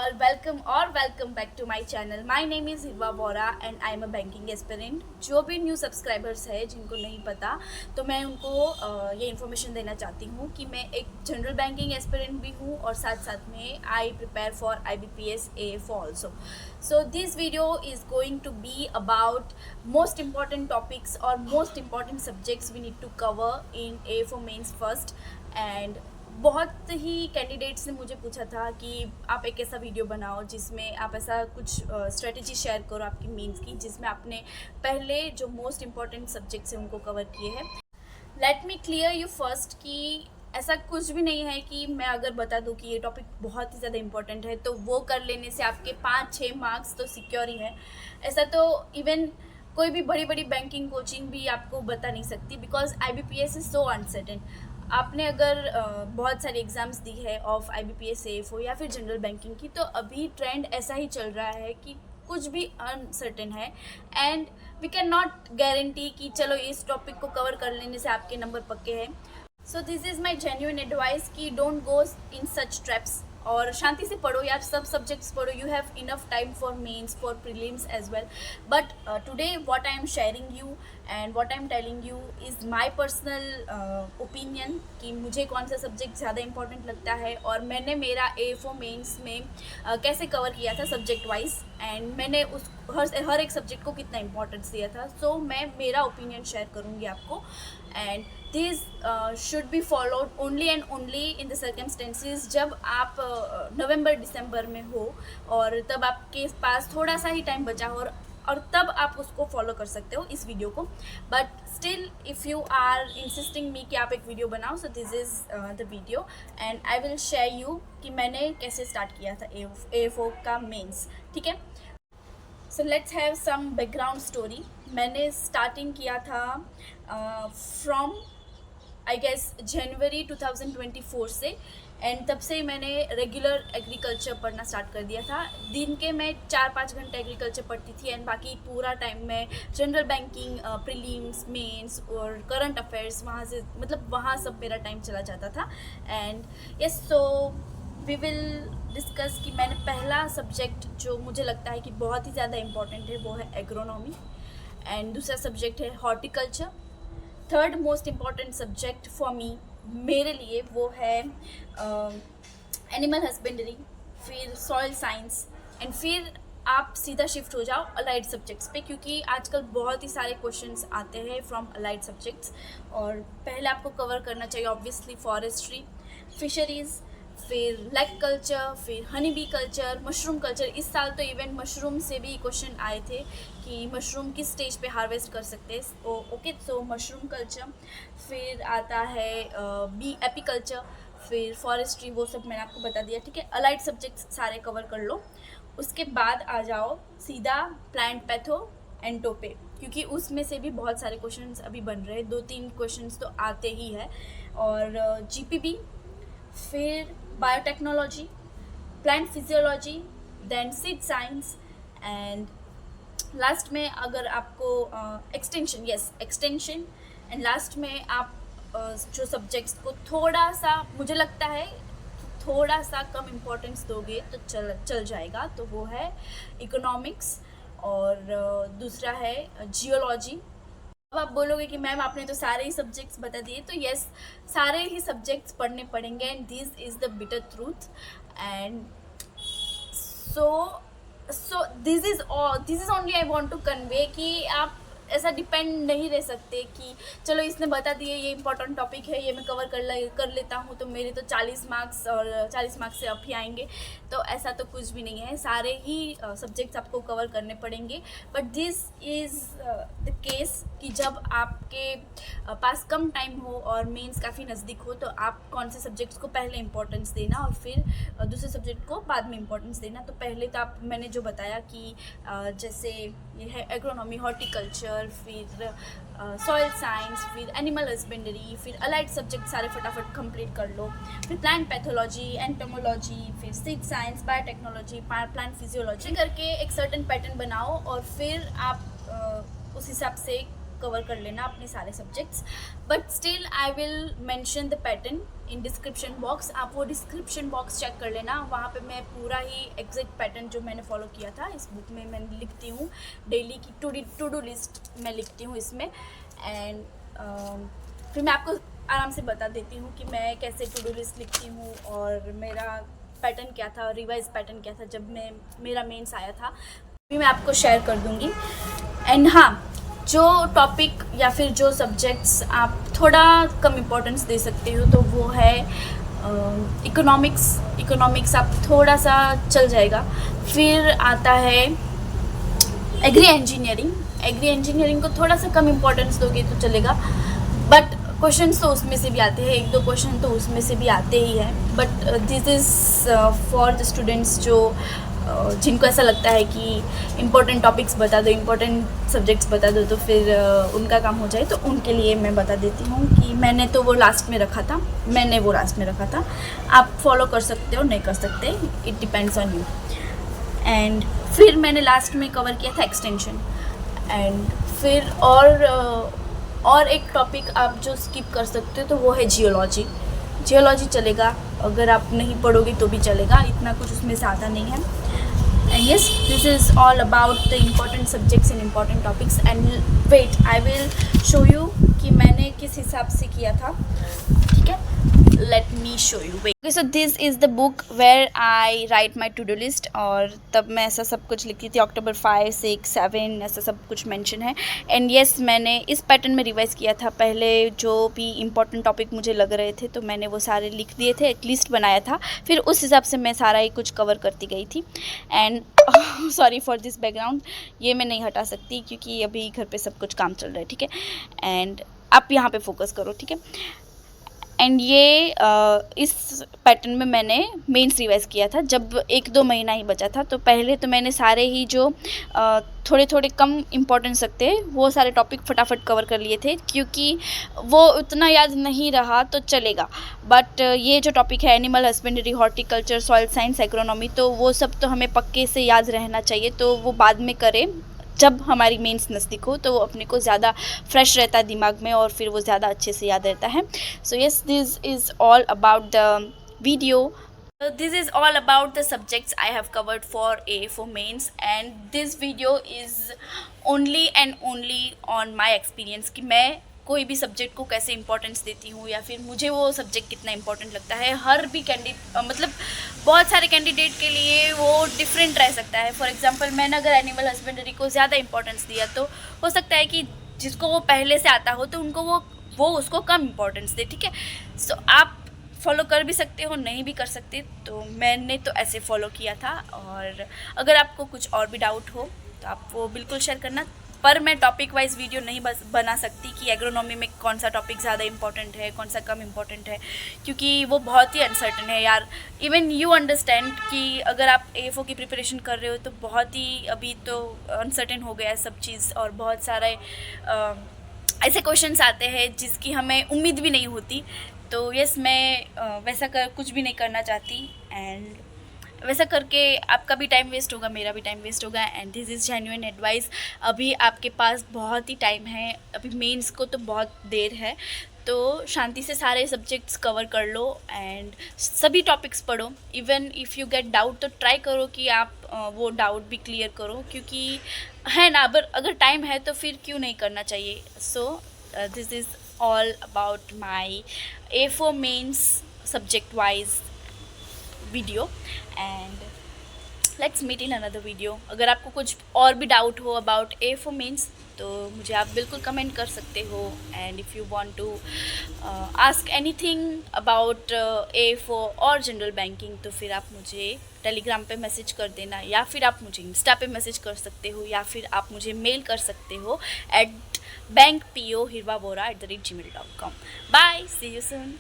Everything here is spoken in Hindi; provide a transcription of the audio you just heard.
all, welcome back to my channel. My name is Hirwa Bora and I am a banking aspirant. जो भी न्यू सब्सक्राइबर्स है जिनको नहीं पता तो मैं उनको ये इन्फॉर्मेशन देना चाहती हूँ कि मैं एक जनरल बैंकिंग एस्पिरेंट भी हूँ और साथ साथ में I prepare for IBPS AFO also. So this video is going to be about most important topics or most important subjects we need to cover in AFO mains first. And बहुत ही कैंडिडेट्स ने मुझे पूछा था कि आप एक ऐसा वीडियो बनाओ जिसमें आप ऐसा कुछ स्ट्रेटजी शेयर करो आपकी मीन्स की, जिसमें आपने पहले जो मोस्ट इम्पॉर्टेंट सब्जेक्ट्स हैं उनको कवर किए हैं. Let me clear you first कि ऐसा कुछ भी नहीं है कि मैं अगर बता दूं कि ये टॉपिक बहुत ही ज़्यादा इम्पॉर्टेंट है तो वो कर लेने से आपके 5-6 मार्क्स तो सिक्योर ही है. ऐसा तो इवन कोई भी बड़ी बड़ी बैंकिंग कोचिंग भी आपको बता नहीं सकती, because IBPS is so uncertain. आपने अगर बहुत सारी एग्ज़ाम्स दी है ऑफ IBPS AFO या फिर जनरल बैंकिंग की, तो अभी ट्रेंड ऐसा ही चल रहा है कि कुछ भी अनसर्टेन है and we can not guarantee कि चलो इस टॉपिक को कवर कर लेने से आपके नंबर पक्के हैं. So this is my genuine advice कि don't go in such traps और शांति से पढ़ो यार, सब सब्जेक्ट्स पढ़ो. You have enough time for mains, for prelims as well. But today what I am sharing you and what I am telling you is my personal opinion कि मुझे कौन सा सब्जेक्ट ज़्यादा इंपॉर्टेंट लगता है और मैंने मेरा AFO मेंस में कैसे कवर किया था सब्जेक्ट वाइज, एंड मैंने उस हर एक सब्जेक्ट को कितना इंपॉर्टेंस दिया था. सो मैं मेरा ओपिनियन शेयर करूँगी आपको, and this should be followed only and only in the circumstances जब आप नवंबर दिसंबर में हो और तब आपके पास थोड़ा सा ही टाइम बचा हो और तब आप उसको फॉलो कर सकते हो इस वीडियो को. But still if you are insisting me कि आप एक वीडियो बनाओ, so this is the video and I will share you कि मैंने कैसे स्टार्ट किया था AFO का मेंस. ठीक है, so let's have some background story. मैंने स्टार्टिंग किया था फ्रॉम आई गेस जनवरी 2024 से, एंड तब से मैंने रेगुलर एग्रीकल्चर पढ़ना स्टार्ट कर दिया था. दिन के मैं 4-5 घंटे एग्रीकल्चर पढ़ती थी एंड बाकी पूरा टाइम मैं जनरल बैंकिंग, प्रीलिम्स, मेंस और करंट अफेयर्स वहाँ से मतलब वहाँ सब मेरा टाइम चला जाता था. And yes, so we will discuss कि मैंने पहला सब्जेक्ट जो मुझे लगता है कि बहुत ही ज़्यादा इम्पॉर्टेंट है वो है एग्रोनॉमी, एंड दूसरा सब्जेक्ट है horticulture. Third most important subject for me, मेरे लिए, वो है एनिमल हस्बेंड्री, फिर सॉइल साइंस, एंड फिर आप सीधा शिफ्ट हो जाओ अलाइड सब्जेक्ट्स पे, क्योंकि आजकल बहुत ही सारे क्वेश्चंस आते हैं फ्रॉम अलाइड सब्जेक्ट्स. और पहले आपको कवर करना चाहिए ऑब्वियसली फॉरेस्ट्री, फिशरीज़, फिर लेग कल्चर, फिर honey bee culture, mushroom culture. इस साल तो इवन मशरूम से भी क्वेश्चन आए थे कि मशरूम किस स्टेज पे हार्वेस्ट कर सकते हैं. ओके, सो मशरूम कल्चर. फिर आता है बी एपीकल्चर, फिर फॉरेस्ट्री, वो सब मैंने आपको बता दिया. ठीक है, अलाइड सब्जेक्ट्स सारे कवर कर लो. उसके बाद आ जाओ सीधा प्लांट पैथो एंड टोपे, क्योंकि उसमें से भी बहुत सारे क्वेश्चंस अभी बन रहे हैं. 2-3 क्वेश्चंस तो आते ही है. और GPB, फिर biotechnology, plant physiology, then seed science, and last में अगर आपको extension, yes extension, and last में आप जो सब्जेक्ट्स को थोड़ा सा मुझे लगता है थोड़ा सा कम इम्पोर्टेंस दोगे तो चल जाएगा, तो वो है इकोनॉमिक्स और दूसरा है जियोलॉजी. अब आप बोलोगे कि मैम आपने तो सारे ही सब्जेक्ट्स बता दिए, तो यस, सारे ही सब्जेक्ट्स पढ़ने पड़ेंगे and this is the bitter truth. And so this is only I want to convey कि आप ऐसा डिपेंड नहीं रह सकते कि चलो इसने बता दिए ये इंपॉर्टेंट टॉपिक है, ये मैं कवर कर लेता हूँ तो मेरे तो 40 मार्क्स और 40 मार्क्स से अप ही आएंगे. तो ऐसा तो कुछ भी नहीं है, सारे ही सब्जेक्ट्स आपको कवर करने पड़ेंगे. But this is the case कि जब आपके पास कम टाइम हो और मेंस काफ़ी नज़दीक हो, तो आप कौन से सब्जेक्ट्स को पहले इंपॉर्टेंस देना और फिर दूसरे सब्जेक्ट को बाद में इंपॉर्टेंस देना. तो पहले तो आप मैंने जो बताया कि जैसे ये है एग्रोनॉमी, हॉर्टिकल्चर, फिर सॉइल साइंस, फिर एनिमल हस्बेंड्री, फिर अलाइड सब्जेक्ट सारे फटाफट कंप्लीट कर लो. फिर प्लांट पैथोलॉजी, एंटोमोलॉजी, फिर seed science, biotechnology, plant physiology करके एक सर्टेन पैटर्न बनाओ और फिर आप उस हिसाब से कवर कर लेना अपने सारे subjects. But still I will mention the pattern in description box. आप वो डिस्क्रिप्शन बॉक्स चेक कर लेना, वहाँ पे मैं पूरा ही एग्जैक्ट पैटर्न जो मैंने फॉलो किया था इस बुक में मैं लिखती हूँ। डेली की टू डू लिस्ट मैं लिखती हूँ इसमें। एंड फिर मैं आपको आराम से बता देती हूँ कि मैं कैसे टू डू लिस्ट लिखती हूँ और मेरा पैटर्न क्या था, रिवाइज पैटर्न क्या था जब मेरा मेंस आया था, भी मैं आपको शेयर कर दूँगी। एंड हाँ, जो टॉपिक या फिर जो सब्जेक्ट्स आप थोड़ा कम इम्पोर्टेंस दे सकते हो तो वो है इकोनॉमिक्स आप थोड़ा सा चल जाएगा। फिर आता है एग्री इंजीनियरिंग को थोड़ा सा कम इम्पोर्टेंस दोगे तो चलेगा, बट क्वेश्चंस तो उसमें से भी आते हैं, एक दो क्वेश्चन तो उसमें से भी आते ही हैं। But this is for the students जो जिनको ऐसा लगता है कि इम्पोर्टेंट टॉपिक्स बता दो, इम्पोर्टेंट सब्जेक्ट्स बता दो तो फिर उनका काम हो जाए, तो उनके लिए मैं बता देती हूँ कि मैंने वो लास्ट में रखा था। आप फॉलो कर सकते हो, नहीं कर सकते, it depends on you. And फिर मैंने लास्ट में कवर किया था एक्सटेंशन। एंड फिर और एक टॉपिक आप जो स्किप कर सकते हो तो वो है जियोलॉजी चलेगा, अगर आप नहीं पढ़ोगे तो भी चलेगा, इतना कुछ उसमें से आता नहीं है। And yes, this is all about the important subjects and important topics. And wait, I will show you कि मैंने किस हिसाब से किया था, ठीक है? Let me show you. Wait. Okay, so this is the book where I write my to-do list, और तब मैं ऐसा सब कुछ लिखती थी, अक्टूबर 5, 6, 7 ऐसा सब कुछ मेंशन है। एंड यस, मैंने इस पैटर्न में रिवाइज़ किया था। पहले जो भी इम्पोर्टेंट टॉपिक मुझे लग रहे थे तो मैंने वो सारे लिख दिए थे, एक लिस्ट बनाया था, फिर उस हिसाब से मैं सारा ही कुछ कवर करती गई थी। And sorry for this background, ये मैं नहीं हटा सकती क्योंकि अभी घर पे सब कुछ काम चल रहा है, ठीक है? एंड आप यहाँ पे फोकस करो, ठीक है? एंड ये इस पैटर्न में मैंने मेंस रिवाइज़ किया था जब 1-2 महीना ही बचा था। तो पहले तो मैंने सारे ही जो थोड़े थोड़े कम इम्पोर्टेंस रखते वो सारे टॉपिक फटाफट कवर कर लिए थे, क्योंकि वो उतना याद नहीं रहा तो चलेगा। बट ये जो टॉपिक है animal husbandry, horticulture, soil science, agronomy, तो वो सब तो हमें पक्के से याद रहना चाहिए, तो वो बाद में करें जब हमारी मेंस नज़दीक हो, तो वो अपने को ज़्यादा फ्रेश रहता है दिमाग में और फिर वो ज़्यादा अच्छे से याद रहता है। So yes, this is all about the video. This is all about the subjects I have covered for mains, and this video is only and only on my experience कि मैं कोई भी सब्जेक्ट को कैसे इंपॉर्टेंस देती हूँ या फिर मुझे वो सब्जेक्ट कितना इंपॉर्टेंट लगता है। हर भी मतलब बहुत सारे कैंडिडेट के लिए वो डिफरेंट रह सकता है। फॉर एग्जांपल, मैंने अगर एनिमल हस्बेंड्री को ज़्यादा इंपॉर्टेंस दिया तो हो सकता है कि जिसको वो पहले से आता हो तो उनको वो उसको कम इंपॉर्टेंस दे, ठीक है? सो आप फॉलो कर भी सकते हो, नहीं भी कर सकते, तो मैंने तो ऐसे फॉलो किया था। और अगर आपको कुछ और भी डाउट हो तो आप वो बिल्कुल शेयर करना, पर मैं टॉपिक वाइज वीडियो नहीं बना सकती कि एग्रोनॉमी में कौन सा टॉपिक ज़्यादा इंपॉर्टेंट है, कौन सा कम इंपॉर्टेंट है, क्योंकि वो बहुत ही अनसर्टन है यार। इवन यू अंडरस्टैंड कि अगर आप AFO की प्रिपरेशन कर रहे हो तो बहुत ही अभी तो अनसर्टन हो गया है सब चीज़, और बहुत सारे ऐसे क्वेश्चंस आते हैं जिसकी हमें उम्मीद भी नहीं होती। तो यस, मैं वैसा कुछ भी नहीं करना चाहती, एंड वैसा करके आपका भी टाइम वेस्ट होगा, मेरा भी टाइम वेस्ट होगा। And this is genuine advice. अभी आपके पास बहुत ही टाइम है, अभी मेंस को तो बहुत देर है, तो शांति से सारे सब्जेक्ट्स कवर कर लो एंड सभी टॉपिक्स पढ़ो। Even if you get doubt तो ट्राई करो कि आप वो डाउट भी क्लियर करो, क्योंकि है ना, अगर टाइम है तो फिर क्यों नहीं करना चाहिए। सो this is all about my A4 mains subject wise video, and let's meet in another video. अगर आपको कुछ और भी डाउट हो about A4 mains तो मुझे आप बिल्कुल कमेंट कर सकते हो। And if you want to ask anything about A4 और जनरल बैंकिंग तो फिर आप मुझे टेलीग्राम पे मैसेज कर देना, या फिर आप मुझे इंस्टा पे मैसेज कर सकते हो, या फिर आप मुझे मेल कर सकते हो at bankpo hirvavora@gmail.com. Bye, see you soon.